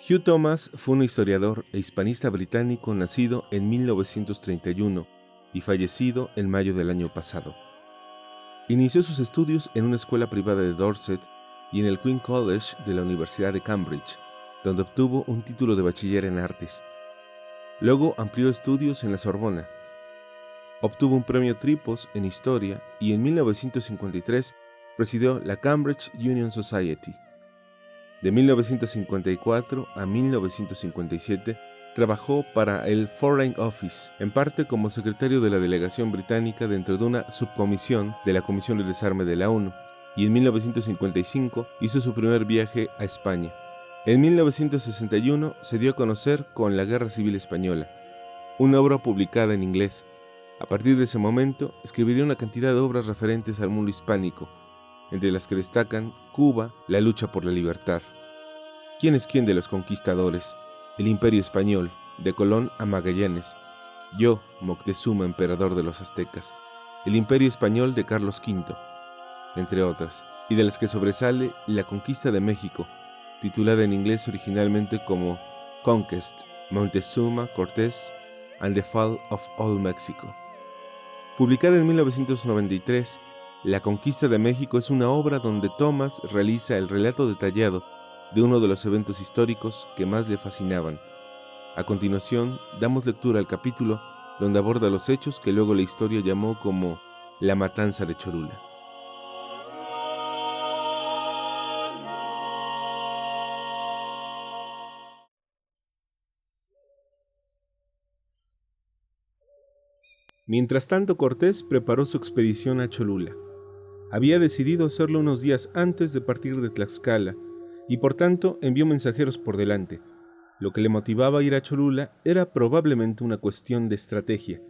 Hugh Thomas fue un historiador e hispanista británico nacido en 1931 y fallecido en mayo del año pasado. Inició sus estudios en una escuela privada de Dorset y en el Queen's College de la Universidad de Cambridge, donde obtuvo un título de bachiller en artes. Luego amplió estudios en la Sorbona. Obtuvo un premio Tripos en historia y en 1953 presidió la Cambridge Union Society. De 1954 a 1957 trabajó para el Foreign Office, en parte como secretario de la delegación británica dentro de una subcomisión de la Comisión de Desarme de la ONU, y en 1955 hizo su primer viaje a España. En 1961 se dio a conocer con La Guerra Civil Española, una obra publicada en inglés. A partir de ese momento, escribiría una cantidad de obras referentes al mundo hispánico, entre las que destacan Cuba, la lucha por la libertad. ¿Quién es quién de los conquistadores? El Imperio Español, de Colón a Magallanes. Yo, Moctezuma, emperador de los aztecas. El Imperio Español de Carlos V, entre otras, y de las que sobresale La Conquista de México, titulada en inglés originalmente como Conquest, Montezuma, Cortés, and the Fall of Old Mexico. Publicada en 1993, La Conquista de México es una obra donde Thomas realiza el relato detallado de uno de los eventos históricos que más le fascinaban. A continuación, damos lectura al capítulo donde aborda los hechos que luego la historia llamó como la Matanza de Cholula. Mientras tanto, Cortés preparó su expedición a Cholula. Había decidido hacerlo unos días antes de partir de Tlaxcala, y por tanto envió mensajeros por delante. Lo que le motivaba a ir a Cholula era probablemente una cuestión de estrategia.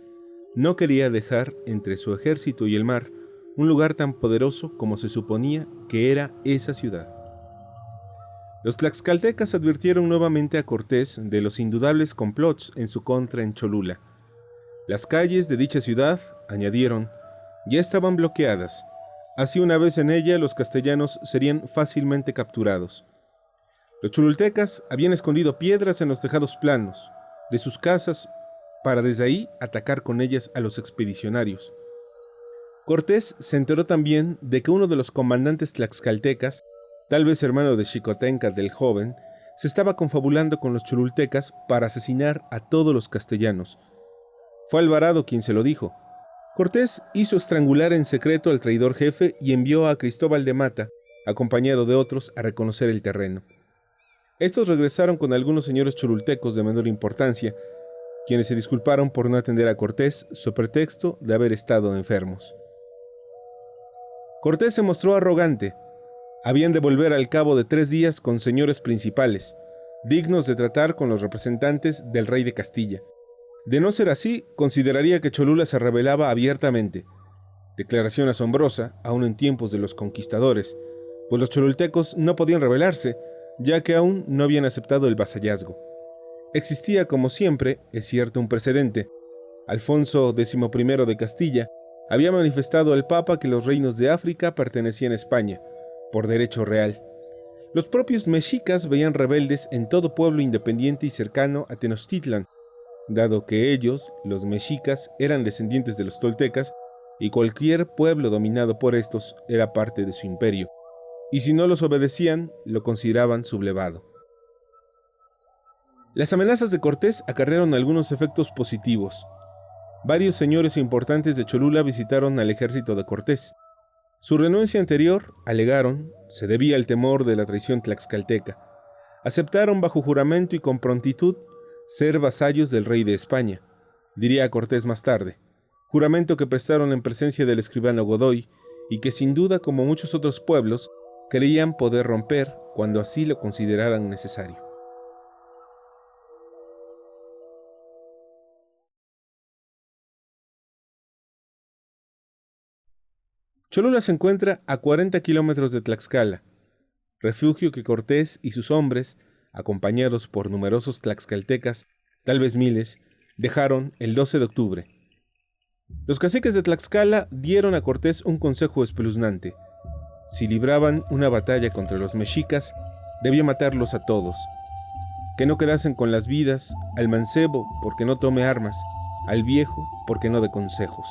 No quería dejar entre su ejército y el mar un lugar tan poderoso como se suponía que era esa ciudad. Los tlaxcaltecas advirtieron nuevamente a Cortés de los indudables complots en su contra en Cholula. Las calles de dicha ciudad, añadieron, ya estaban bloqueadas. Así una vez en ella los castellanos serían fácilmente capturados. Los cholultecas habían escondido piedras en los tejados planos de sus casas para desde ahí atacar con ellas a los expedicionarios. Cortés se enteró también de que uno de los comandantes tlaxcaltecas, tal vez hermano de Xicotenca del joven, se estaba confabulando con los cholultecas para asesinar a todos los castellanos. Fue Alvarado quien se lo dijo. Cortés hizo estrangular en secreto al traidor jefe y envió a Cristóbal de Mata, acompañado de otros, a reconocer el terreno. Estos regresaron con algunos señores cholultecos de menor importancia, quienes se disculparon por no atender a Cortés so pretexto de haber estado enfermos. Cortés se mostró arrogante. Habían de volver al cabo de 3 días con señores principales, dignos de tratar con los representantes del rey de Castilla. De no ser así, consideraría que Cholula se rebelaba abiertamente. Declaración asombrosa, aún en tiempos de los conquistadores, pues los cholultecos no podían rebelarse, ya que aún no habían aceptado el vasallazgo. Existía, como siempre, es cierto, un precedente. Alfonso XI de Castilla había manifestado al Papa que los reinos de África pertenecían a España, por derecho real. Los propios mexicas veían rebeldes en todo pueblo independiente y cercano a Tenochtitlan, dado que ellos, los mexicas, eran descendientes de los toltecas y cualquier pueblo dominado por estos era parte de su imperio, y si no los obedecían, lo consideraban sublevado. Las amenazas de Cortés acarrearon algunos efectos positivos. Varios señores importantes de Cholula visitaron al ejército de Cortés. Su renuncia anterior, alegaron, se debía al temor de la traición tlaxcalteca. Aceptaron bajo juramento y con prontitud ser vasallos del rey de España, diría Cortés más tarde, juramento que prestaron en presencia del escribano Godoy y que sin duda, como muchos otros pueblos, creían poder romper cuando así lo consideraran necesario. Cholula se encuentra a 40 kilómetros de Tlaxcala, refugio que Cortés y sus hombres, acompañados por numerosos tlaxcaltecas, tal vez miles, dejaron el 12 de octubre. Los caciques de Tlaxcala dieron a Cortés un consejo espeluznante. Si libraban una batalla contra los mexicas, debía matarlos a todos. que no quedasen con las vidas, al mancebo porque no tome armas, al viejo porque no dé consejos.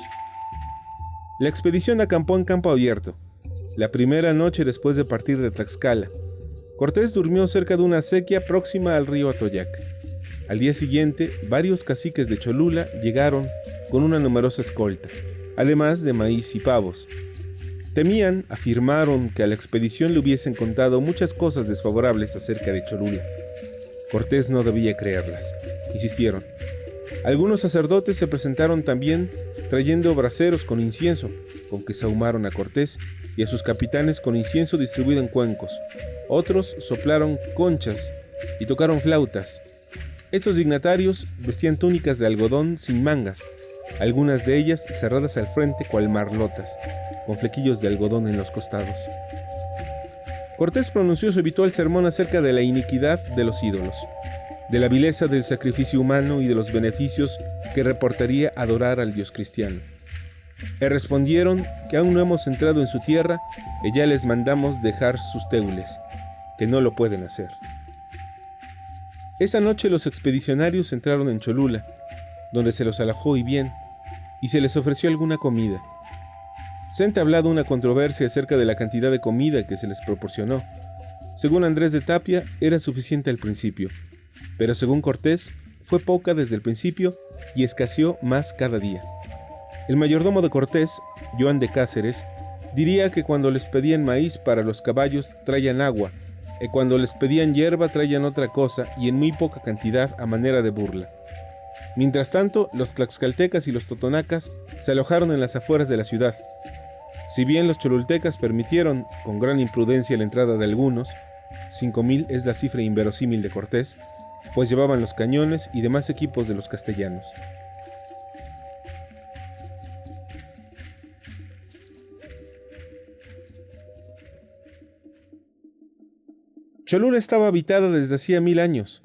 La expedición acampó en campo abierto. La primera noche después de partir de Tlaxcala, Cortés durmió cerca de una acequia próxima al río Atoyac. Al día siguiente, varios caciques de Cholula llegaron con una numerosa escolta, además de maíz y pavos. Afirmaron que a la expedición le hubiesen contado muchas cosas desfavorables acerca de Cholula. Cortés no debía creerlas. Insistieron. Algunos sacerdotes se presentaron también trayendo braseros con incienso, con que sahumaron a Cortés y a sus capitanes con incienso distribuido en cuencos. Otros soplaron conchas y tocaron flautas. Estos dignatarios vestían túnicas de algodón sin mangas, algunas de ellas cerradas al frente cual marlotas, con flequillos de algodón en los costados. Cortés pronunció su habitual sermón acerca de la iniquidad de los ídolos, de la vileza del sacrificio humano y de los beneficios que reportaría adorar al Dios cristiano. Le respondieron que aún no hemos entrado en su tierra y ya les mandamos dejar sus teules, que no lo pueden hacer. Esa noche los expedicionarios entraron en Cholula, donde se los alojó y bien, y se les ofreció alguna comida. Se ha entablado una controversia acerca de la cantidad de comida que se les proporcionó. Según Andrés de Tapia, era suficiente al principio, pero según Cortés, fue poca desde el principio y escaseó más cada día. El mayordomo de Cortés, Joan de Cáceres, diría que cuando les pedían maíz para los caballos traían agua, y cuando les pedían hierba traían otra cosa y en muy poca cantidad a manera de burla. Mientras tanto, los tlaxcaltecas y los totonacas se alojaron en las afueras de la ciudad. Si bien los cholultecas permitieron, con gran imprudencia, la entrada de algunos, 5,000 es la cifra inverosímil de Cortés, pues llevaban los cañones y demás equipos de los castellanos. Cholula estaba habitada desde hacía 1000 años.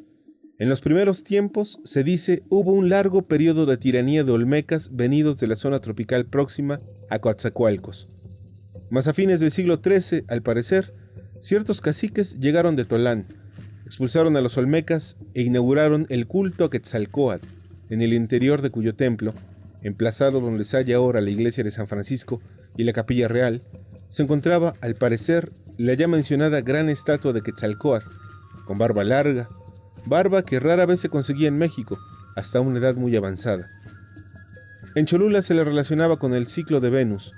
En los primeros tiempos, se dice, hubo un largo periodo de tiranía de olmecas venidos de la zona tropical próxima a Coatzacoalcos. Mas a fines del siglo XIII, al parecer, ciertos caciques llegaron de Tolán, expulsaron a los olmecas e inauguraron el culto a Quetzalcóatl, en el interior de cuyo templo, emplazado donde se halla ahora la iglesia de San Francisco y la capilla real, se encontraba, al parecer, la ya mencionada gran estatua de Quetzalcóatl, con barba larga, barba que rara vez se conseguía en México, hasta una edad muy avanzada. En Cholula se le relacionaba con el ciclo de Venus,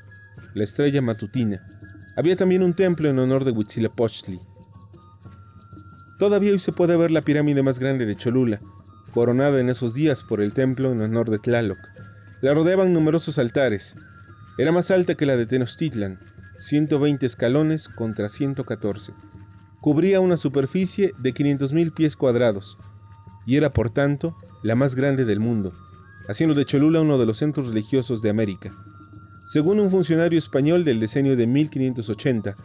la estrella matutina. Había también un templo en honor de Huitzilopochtli. Todavía hoy se puede ver la pirámide más grande de Cholula, coronada en esos días por el templo en honor de Tlaloc. La rodeaban numerosos altares. Era más alta que la de Tenochtitlan, 120 escalones contra 114. Cubría una superficie de 500,000 pies cuadrados y era, por tanto, la más grande del mundo, haciendo de Cholula uno de los centros religiosos de América. Según un funcionario español del decenio de 1580,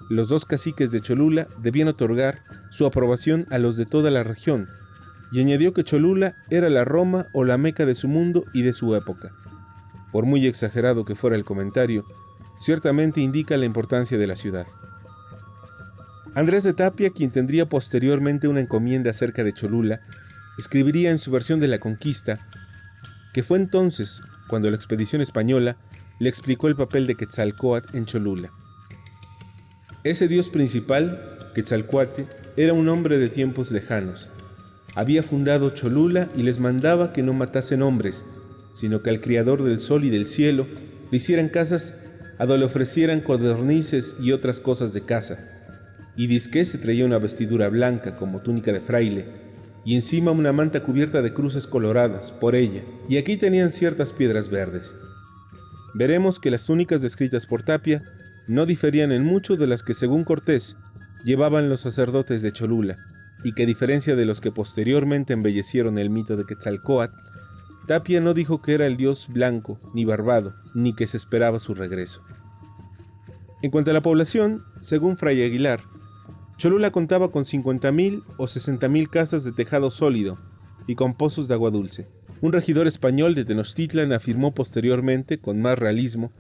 los dos caciques de Cholula debían otorgar su aprobación a los de toda la región, y añadió que Cholula era la Roma o la Meca de su mundo y de su época. Por muy exagerado que fuera el comentario, ciertamente indica la importancia de la ciudad. Andrés de Tapia, quien tendría posteriormente una encomienda acerca de Cholula, escribiría en su versión de la conquista que fue entonces cuando la expedición española le explicó el papel de Quetzalcóatl en Cholula. Ese dios principal, Quetzalcóatl, era un hombre de tiempos lejanos. Había fundado Cholula y les mandaba que no matasen hombres, sino que al Criador del sol y del cielo le hicieran casas a donde le ofrecieran codornices y otras cosas de casa. Y dizque se traía una vestidura blanca como túnica de fraile, y encima una manta cubierta de cruces coloradas por ella, y aquí tenían ciertas piedras verdes. Veremos que las túnicas descritas por Tapia no diferían en mucho de las que, según Cortés, llevaban los sacerdotes de Cholula, y que a diferencia de los que posteriormente embellecieron el mito de Quetzalcóatl, Tapia no dijo que era el dios blanco ni barbado, ni que se esperaba su regreso. En cuanto a la población, según Fray Aguilar, Cholula contaba con 50,000 o 60,000 casas de tejado sólido y con pozos de agua dulce. Un regidor español de Tenochtitlan afirmó posteriormente, con más realismo,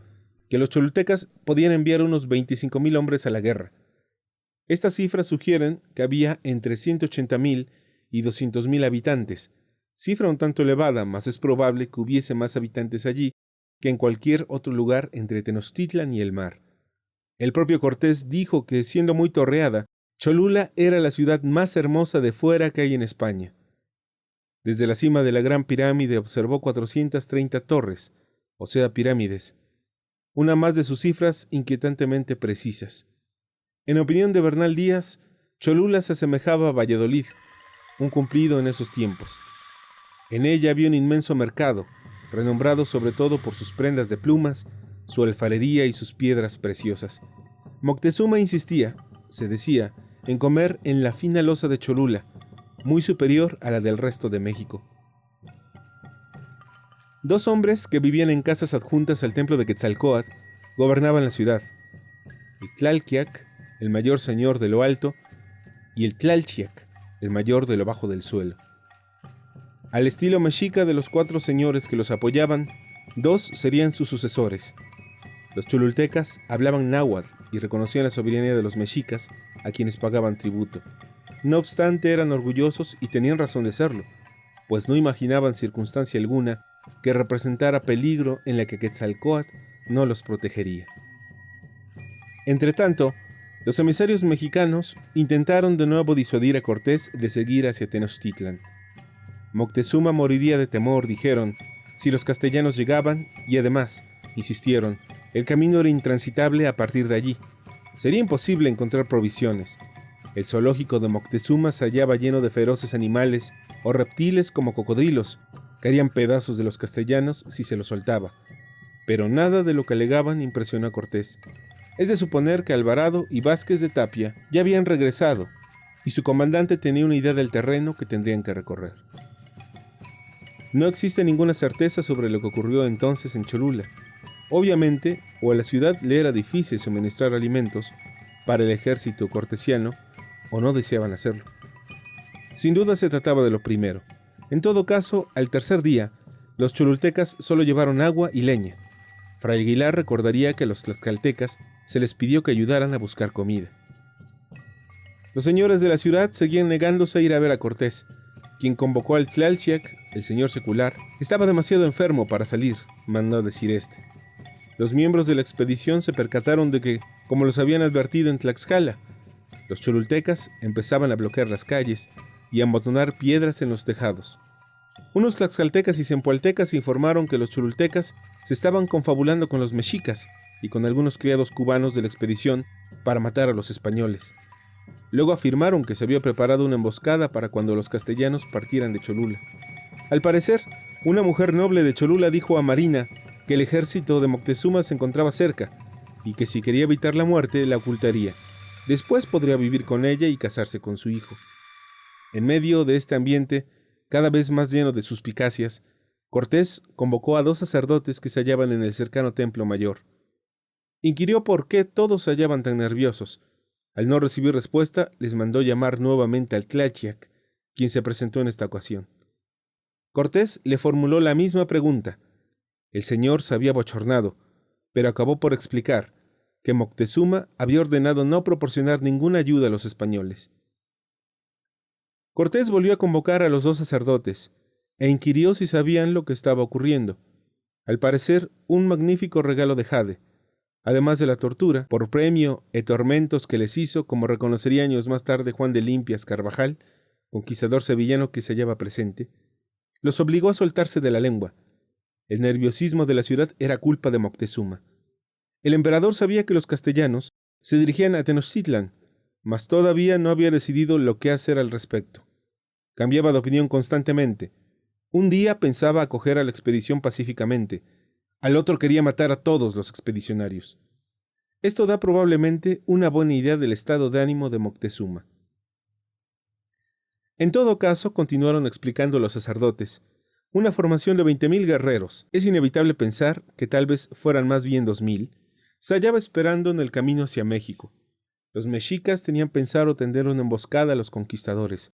que los cholultecas podían enviar unos 25,000 hombres a la guerra. Estas cifras sugieren que había entre 180,000 y 200,000 habitantes, cifra un tanto elevada, mas es probable que hubiese más habitantes allí que en cualquier otro lugar entre Tenochtitlan y el mar. El propio Cortés dijo que, siendo muy torreada, Cholula era la ciudad más hermosa de fuera que hay en España. Desde la cima de la Gran Pirámide observó 430 torres, o sea, pirámides, una más de sus cifras inquietantemente precisas. En opinión de Bernal Díaz, Cholula se asemejaba a Valladolid, un cumplido en esos tiempos. En ella había un inmenso mercado, renombrado sobre todo por sus prendas de plumas, su alfarería y sus piedras preciosas. Moctezuma insistía, se decía, en comer en la fina loza de Cholula, muy superior a la del resto de México. Dos hombres que vivían en casas adjuntas al templo de Quetzalcóatl gobernaban la ciudad: el Tlalquiac, el mayor señor de lo alto, y el Tlalchiac, el mayor de lo bajo del suelo. Al estilo mexica de los 4 señores que los apoyaban, 2 serían sus sucesores. Los cholultecas hablaban náhuatl y reconocían la soberanía de los mexicas, a quienes pagaban tributo. No obstante, eran orgullosos y tenían razón de serlo, pues no imaginaban circunstancia alguna que representara peligro en la que Quetzalcóatl no los protegería. Entretanto, los emisarios mexicanos intentaron de nuevo disuadir a Cortés de seguir hacia Tenochtitlan. Moctezuma moriría de temor, dijeron, si los castellanos llegaban, y además, insistieron, el camino era intransitable a partir de allí. Sería imposible encontrar provisiones. El zoológico de Moctezuma se hallaba lleno de feroces animales o reptiles como cocodrilos, que harían pedazos de los castellanos si se los soltaba. Pero nada de lo que alegaban impresionó a Cortés. Es de suponer que Alvarado y Vázquez de Tapia ya habían regresado, y su comandante tenía una idea del terreno que tendrían que recorrer. No existe ninguna certeza sobre lo que ocurrió entonces en Cholula. Obviamente, o a la ciudad le era difícil suministrar alimentos para el ejército cortesiano, o no deseaban hacerlo. Sin duda se trataba de lo primero. En todo caso, al tercer día, los cholultecas solo llevaron agua y leña. Fray Aguilar recordaría que a los tlaxcaltecas se les pidió que ayudaran a buscar comida. Los señores de la ciudad seguían negándose a ir a ver a Cortés, quien convocó al Tlalchiac, el señor secular. Estaba demasiado enfermo para salir, mandó a decir este. Los miembros de la expedición se percataron de que, como los habían advertido en Tlaxcala, los cholultecas empezaban a bloquear las calles y a amontonar piedras en los tejados. Unos tlaxcaltecas y zempoaltecas informaron que los cholultecas se estaban confabulando con los mexicas y con algunos criados cubanos de la expedición para matar a los españoles. Luego afirmaron que se había preparado una emboscada para cuando los castellanos partieran de Cholula. Al parecer, una mujer noble de Cholula dijo a Marina que el ejército de Moctezuma se encontraba cerca y que si quería evitar la muerte la ocultaría. Después podría vivir con ella y casarse con su hijo. En medio de este ambiente, cada vez más lleno de suspicacias, Cortés convocó a 2 sacerdotes que se hallaban en el cercano templo mayor. Inquirió por qué todos se hallaban tan nerviosos. Al no recibir respuesta, les mandó llamar nuevamente al Tlalchiac, quien se presentó en esta ocasión. Cortés le formuló la misma pregunta. El señor se había bochornado, pero acabó por explicar que Moctezuma había ordenado no proporcionar ninguna ayuda a los españoles. Cortés volvió a convocar a los 2 sacerdotes e inquirió si sabían lo que estaba ocurriendo. Al parecer, un magnífico regalo de jade, además de la tortura, por premio e tormentos que les hizo, como reconocería años más tarde Juan de Limpias Carvajal, conquistador sevillano que se hallaba presente, los obligó a soltarse de la lengua. El nerviosismo de la ciudad era culpa de Moctezuma. El emperador sabía que los castellanos se dirigían a Tenochtitlan, mas todavía no había decidido lo que hacer al respecto. Cambiaba de opinión constantemente. Un día pensaba acoger a la expedición pacíficamente, al otro quería matar a todos los expedicionarios. Esto da probablemente una buena idea del estado de ánimo de Moctezuma. En todo caso, continuaron explicando los sacerdotes, una formación de 20,000 guerreros, es inevitable pensar que tal vez fueran más bien 2,000, se hallaba esperando en el camino hacia México. Los mexicas tenían pensado tender una emboscada a los conquistadores,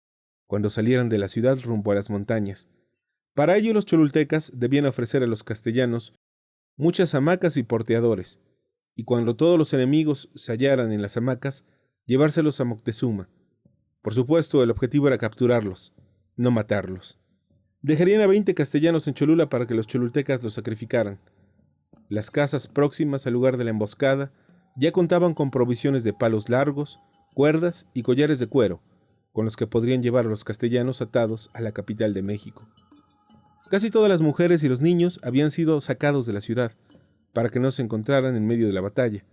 cuando salieran de la ciudad rumbo a las montañas. Para ello los cholultecas debían ofrecer a los castellanos muchas hamacas y porteadores, y cuando todos los enemigos se hallaran en las hamacas, llevárselos a Moctezuma. Por supuesto, el objetivo era capturarlos, no matarlos. Dejarían a 20 castellanos en Cholula para que los cholultecas los sacrificaran. Las casas próximas al lugar de la emboscada ya contaban con provisiones de palos largos, cuerdas y collares de cuero, con los que podrían llevar a los castellanos atados a la capital de México. Casi todas las mujeres y los niños habían sido sacados de la ciudad, para que no se encontraran en medio de la batalla.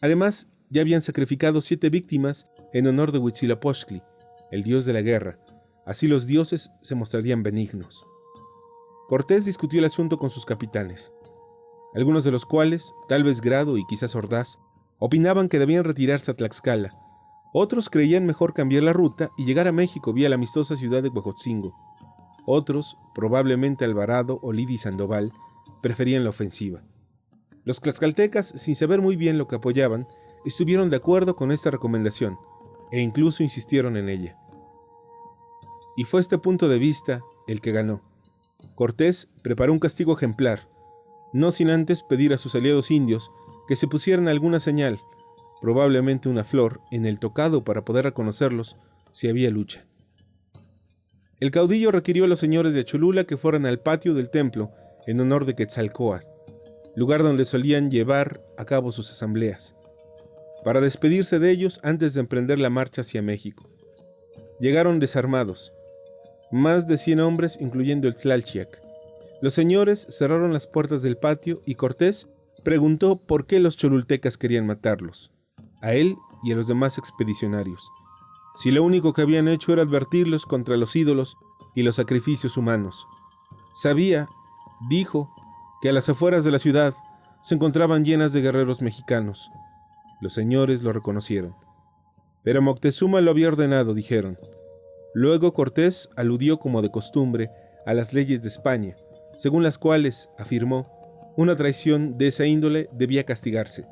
Además, ya habían sacrificado 7 víctimas en honor de Huitzilopochtli, el dios de la guerra. Así los dioses se mostrarían benignos. Cortés discutió el asunto con sus capitanes, algunos de los cuales, tal vez Grado y quizás Ordaz, opinaban que debían retirarse a Tlaxcala. Otros creían mejor cambiar la ruta y llegar a México vía la amistosa ciudad de Huejotzingo. Otros, probablemente Alvarado o Lidi Sandoval, preferían la ofensiva. Los tlaxcaltecas, sin saber muy bien lo que apoyaban, estuvieron de acuerdo con esta recomendación e incluso insistieron en ella. Y fue este punto de vista el que ganó. Cortés preparó un castigo ejemplar, no sin antes pedir a sus aliados indios que se pusieran alguna señal, probablemente una flor, en el tocado para poder reconocerlos si había lucha. El caudillo requirió a los señores de Cholula que fueran al patio del templo en honor de Quetzalcóatl, lugar donde solían llevar a cabo sus asambleas, para despedirse de ellos antes de emprender la marcha hacia México. Llegaron desarmados, más de 100 hombres incluyendo el Tlalchiac. Los señores cerraron las puertas del patio y Cortés preguntó por qué los cholultecas querían matarlos, a él y a los demás expedicionarios, si lo único que habían hecho era advertirlos contra los ídolos y los sacrificios humanos. Sabía, dijo, que a las afueras de la ciudad se encontraban llenas de guerreros mexicanos. Los señores lo reconocieron. Pero Moctezuma lo había ordenado, dijeron. Luego Cortés aludió, como de costumbre, a las leyes de España, según las cuales, afirmó, una traición de esa índole debía castigarse,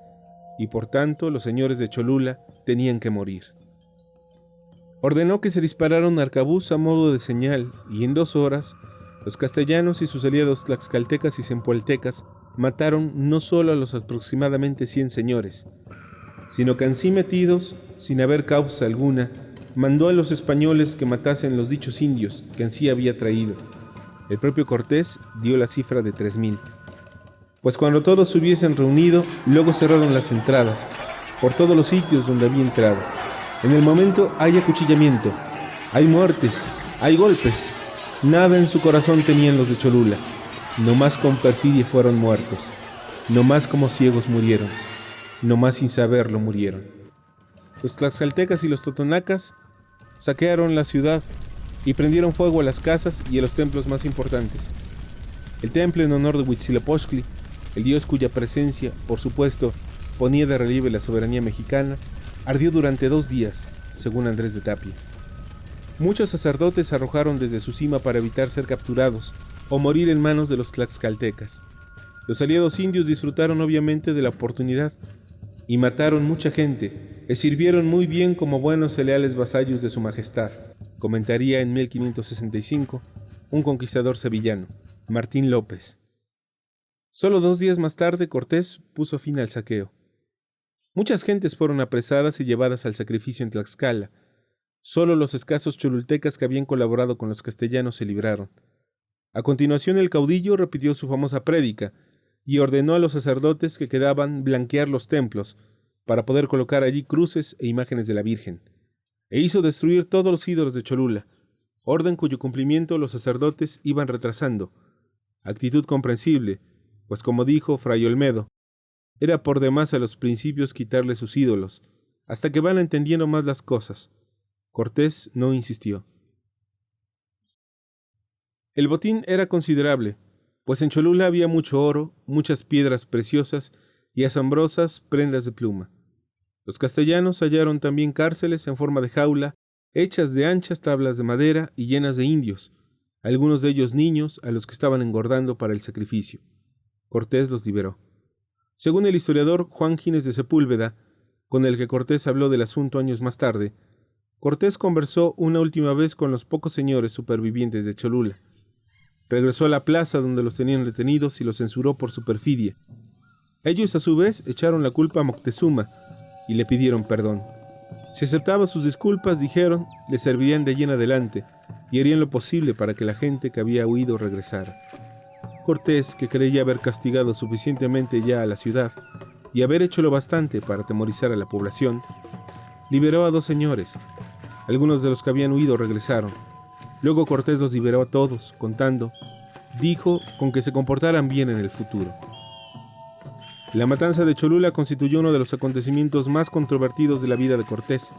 y por tanto los señores de Cholula tenían que morir. Ordenó que se disparara un arcabuz a modo de señal, y en 2 horas, los castellanos y sus aliados tlaxcaltecas y zempoaltecas mataron no solo a los aproximadamente 100 señores, sino que así metidos, sin haber causa alguna, mandó a los españoles que matasen los dichos indios que ansí había traído. El propio Cortés dio la cifra de 3000. Pues cuando todos se hubiesen reunido, luego cerraron las entradas, por todos los sitios donde había entrado. En el momento hay acuchillamiento, hay muertes, hay golpes. Nada en su corazón tenían los de Cholula. No más con perfidia fueron muertos. No más como ciegos murieron. No más sin saberlo murieron. Los tlaxcaltecas y los totonacas saquearon la ciudad y prendieron fuego a las casas y a los templos más importantes. El templo en honor de Huitzilopochtli, el dios cuya presencia, por supuesto, ponía de relieve la soberanía mexicana, ardió durante 2 días, según Andrés de Tapia. Muchos sacerdotes arrojaron desde su cima para evitar ser capturados o morir en manos de los tlaxcaltecas. Los aliados indios disfrutaron obviamente de la oportunidad y mataron mucha gente, le sirvieron muy bien como buenos y leales vasallos de su majestad, comentaría en 1565 un conquistador sevillano, Martín López. Solo 2 días más tarde Cortés puso fin al saqueo. Muchas gentes fueron apresadas y llevadas al sacrificio en Tlaxcala. Solo los escasos cholultecas que habían colaborado con los castellanos se libraron. A continuación el caudillo repitió su famosa prédica y ordenó a los sacerdotes que quedaban blanquear los templos para poder colocar allí cruces e imágenes de la Virgen, e hizo destruir todos los ídolos de Cholula, orden cuyo cumplimiento los sacerdotes iban retrasando, actitud comprensible, pues como dijo Fray Olmedo, era por demás a los principios quitarle sus ídolos, hasta que van entendiendo más las cosas. Cortés no insistió. El botín era considerable, pues en Cholula había mucho oro, muchas piedras preciosas y asombrosas prendas de pluma. Los castellanos hallaron también cárceles en forma de jaula, hechas de anchas tablas de madera y llenas de indios, algunos de ellos niños a los que estaban engordando para el sacrificio. Cortés los liberó. Según el historiador Juan Gines de Sepúlveda, con el que Cortés habló del asunto años más tarde, Cortés conversó una última vez con los pocos señores supervivientes de Cholula. Regresó a la plaza donde los tenían retenidos y los censuró por su perfidia. Ellos a su vez echaron la culpa a Moctezuma y le pidieron perdón. Si aceptaba sus disculpas, dijeron, le servirían de allí en adelante y harían lo posible para que la gente que había huido regresara. Cortés, que creía haber castigado suficientemente ya a la ciudad y haber hecho lo bastante para atemorizar a la población, liberó a 2 señores. Algunos de los que habían huido regresaron. Luego Cortés los liberó a todos, contando, dijo, con que se comportaran bien en el futuro. La matanza de Cholula constituyó uno de los acontecimientos más controvertidos de la vida de Cortés.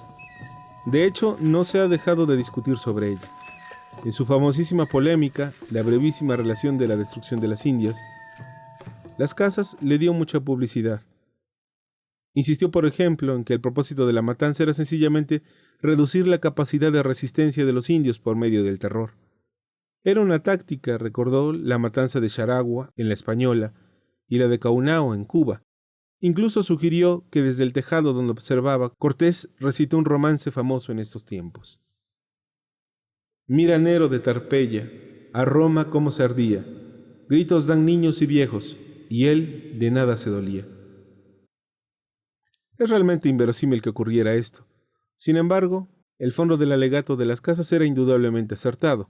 De hecho, no se ha dejado de discutir sobre ella. En su famosísima polémica, La brevísima relación de la destrucción de las Indias, Las Casas le dio mucha publicidad. Insistió, por ejemplo, en que el propósito de la matanza era sencillamente reducir la capacidad de resistencia de los indios por medio del terror. Era una táctica, recordó, la matanza de Charagua, en La Española, y la de Caunao, en Cuba. Incluso sugirió que desde el tejado donde observaba, Cortés recitó un romance famoso en estos tiempos. Mira Nero de Tarpeya, a Roma cómo se ardía, gritos dan niños y viejos, y él de nada se dolía. Es realmente inverosímil que ocurriera esto. Sin embargo, el fondo del alegato de Las Casas era indudablemente acertado.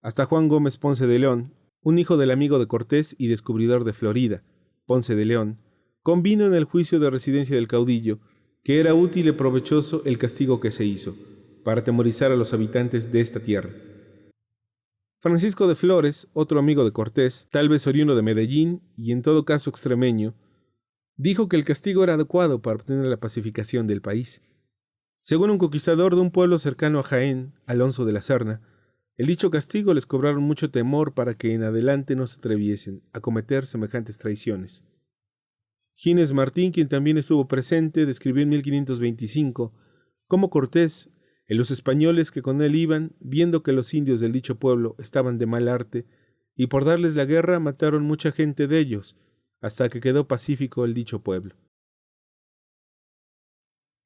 Hasta Juan Gómez Ponce de León, un hijo del amigo de Cortés y descubridor de Florida, Ponce de León, convino en el juicio de residencia del caudillo que era útil y provechoso el castigo que se hizo, para atemorizar a los habitantes de esta tierra. Francisco de Flores, otro amigo de Cortés, tal vez oriundo de Medellín y en todo caso extremeño, dijo que el castigo era adecuado para obtener la pacificación del país. Según un conquistador de un pueblo cercano a Jaén, Alonso de la Serna, el dicho castigo les cobraron mucho temor para que en adelante no se atreviesen a cometer semejantes traiciones. Gines Martín, quien también estuvo presente, describió en 1525 cómo Cortés, en los españoles que con él iban, viendo que los indios del dicho pueblo estaban de mal arte, y por darles la guerra mataron mucha gente de ellos, hasta que quedó pacífico el dicho pueblo.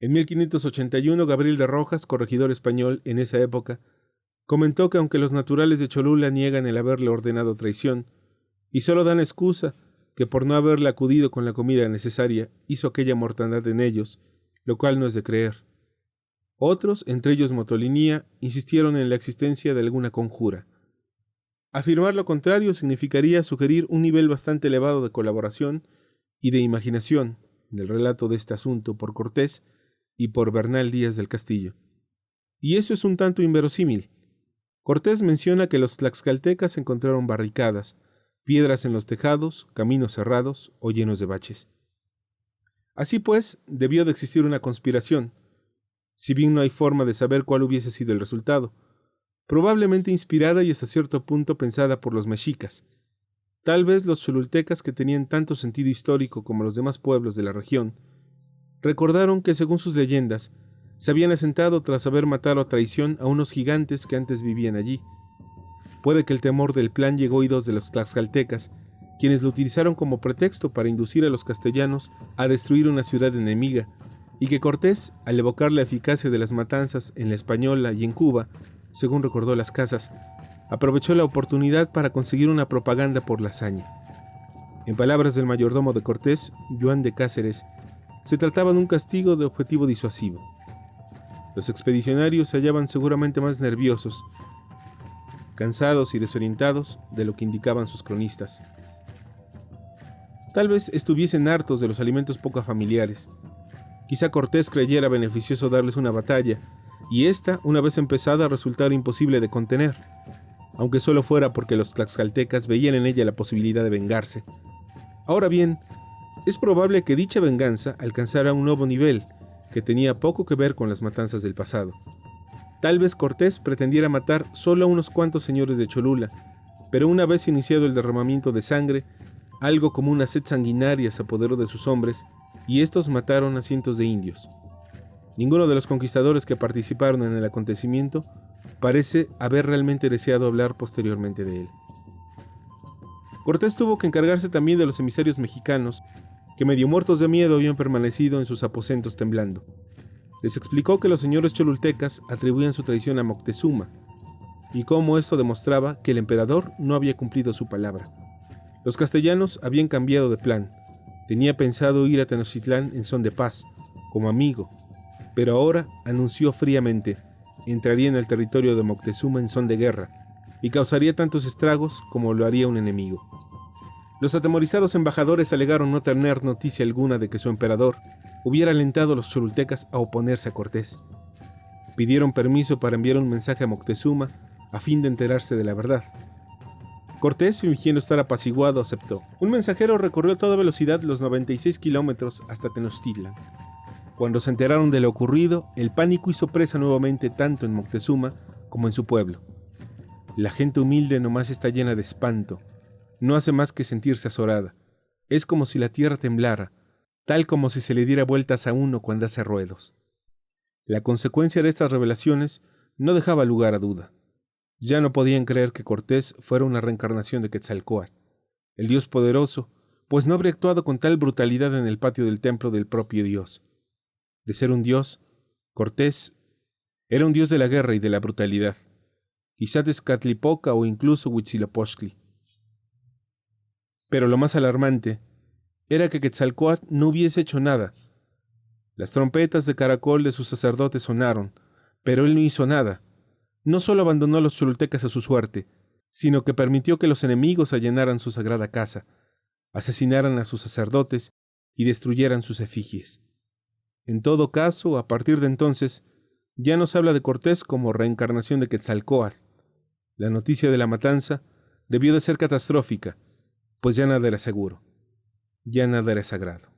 En 1581, Gabriel de Rojas, corregidor español en esa época, comentó que aunque los naturales de Cholula niegan el haberle ordenado traición, y solo dan excusa que por no haberle acudido con la comida necesaria hizo aquella mortandad en ellos, lo cual no es de creer. Otros, entre ellos Motolinía, insistieron en la existencia de alguna conjura. Afirmar lo contrario significaría sugerir un nivel bastante elevado de colaboración y de imaginación en el relato de este asunto por Cortés y por Bernal Díaz del Castillo. Y eso es un tanto inverosímil. Cortés menciona que los tlaxcaltecas encontraron barricadas, piedras en los tejados, caminos cerrados o llenos de baches. Así pues, debió de existir una conspiración, si bien no hay forma de saber cuál hubiese sido el resultado, probablemente inspirada y hasta cierto punto pensada por los mexicas. Tal vez los cholultecas, que tenían tanto sentido histórico como los demás pueblos de la región, recordaron que, según sus leyendas, se habían asentado tras haber matado a traición a unos gigantes que antes vivían allí. Puede que el temor del plan llegó a oídos de los tlaxcaltecas, quienes lo utilizaron como pretexto para inducir a los castellanos a destruir una ciudad enemiga, y que Cortés, al evocar la eficacia de las matanzas en La Española y en Cuba, según recordó Las Casas, aprovechó la oportunidad para conseguir una propaganda por la hazaña. En palabras del mayordomo de Cortés, Joan de Cáceres, se trataba de un castigo de objetivo disuasivo. Los expedicionarios se hallaban seguramente más nerviosos, cansados y desorientados de lo que indicaban sus cronistas. Tal vez estuviesen hartos de los alimentos poco familiares. Quizá Cortés creyera beneficioso darles una batalla, y esta, una vez empezada, resultara imposible de contener, aunque solo fuera porque los tlaxcaltecas veían en ella la posibilidad de vengarse. Ahora bien, es probable que dicha venganza alcanzara un nuevo nivel, que tenía poco que ver con las matanzas del pasado. Tal vez Cortés pretendiera matar solo a unos cuantos señores de Cholula, pero una vez iniciado el derramamiento de sangre, algo como una sed sanguinaria se apoderó de sus hombres, y estos mataron a cientos de indios. Ninguno de los conquistadores que participaron en el acontecimiento parece haber realmente deseado hablar posteriormente de él. Cortés tuvo que encargarse también de los emisarios mexicanos, que medio muertos de miedo habían permanecido en sus aposentos temblando. Les explicó que los señores cholultecas atribuían su traición a Moctezuma, y cómo esto demostraba que el emperador no había cumplido su palabra. Los castellanos habían cambiado de plan. Tenía pensado ir a Tenochtitlán en son de paz, como amigo, pero ahora anunció fríamente: entraría en el territorio de Moctezuma en son de guerra, y causaría tantos estragos como lo haría un enemigo. Los atemorizados embajadores alegaron no tener noticia alguna de que su emperador hubiera alentado a los cholultecas a oponerse a Cortés. Pidieron permiso para enviar un mensaje a Moctezuma a fin de enterarse de la verdad. Cortés, fingiendo estar apaciguado, aceptó. Un mensajero recorrió a toda velocidad los 96 kilómetros hasta Tenochtitlan. Cuando se enteraron de lo ocurrido, el pánico hizo presa nuevamente tanto en Moctezuma como en su pueblo. La gente humilde nomás está llena de espanto. No hace más que sentirse azorada. Es como si la tierra temblara, tal como si se le diera vueltas a uno cuando hace ruedos. La consecuencia de estas revelaciones no dejaba lugar a duda. Ya no podían creer que Cortés fuera una reencarnación de Quetzalcóatl, el Dios poderoso, pues no habría actuado con tal brutalidad en el patio del templo del propio Dios. De ser un Dios, Cortés era un Dios de la guerra y de la brutalidad, quizá Tezcatlipoca o incluso Huitzilopochtli. Pero lo más alarmante era que Quetzalcóatl no hubiese hecho nada. Las trompetas de caracol de sus sacerdotes sonaron, pero él no hizo nada. No solo abandonó a los cholultecas a su suerte, sino que permitió que los enemigos allanaran su sagrada casa, asesinaran a sus sacerdotes y destruyeran sus efigies. En todo caso, a partir de entonces, ya no se habla de Cortés como reencarnación de Quetzalcóatl. La noticia de la matanza debió de ser catastrófica, pues ya nada era seguro, ya nada era sagrado.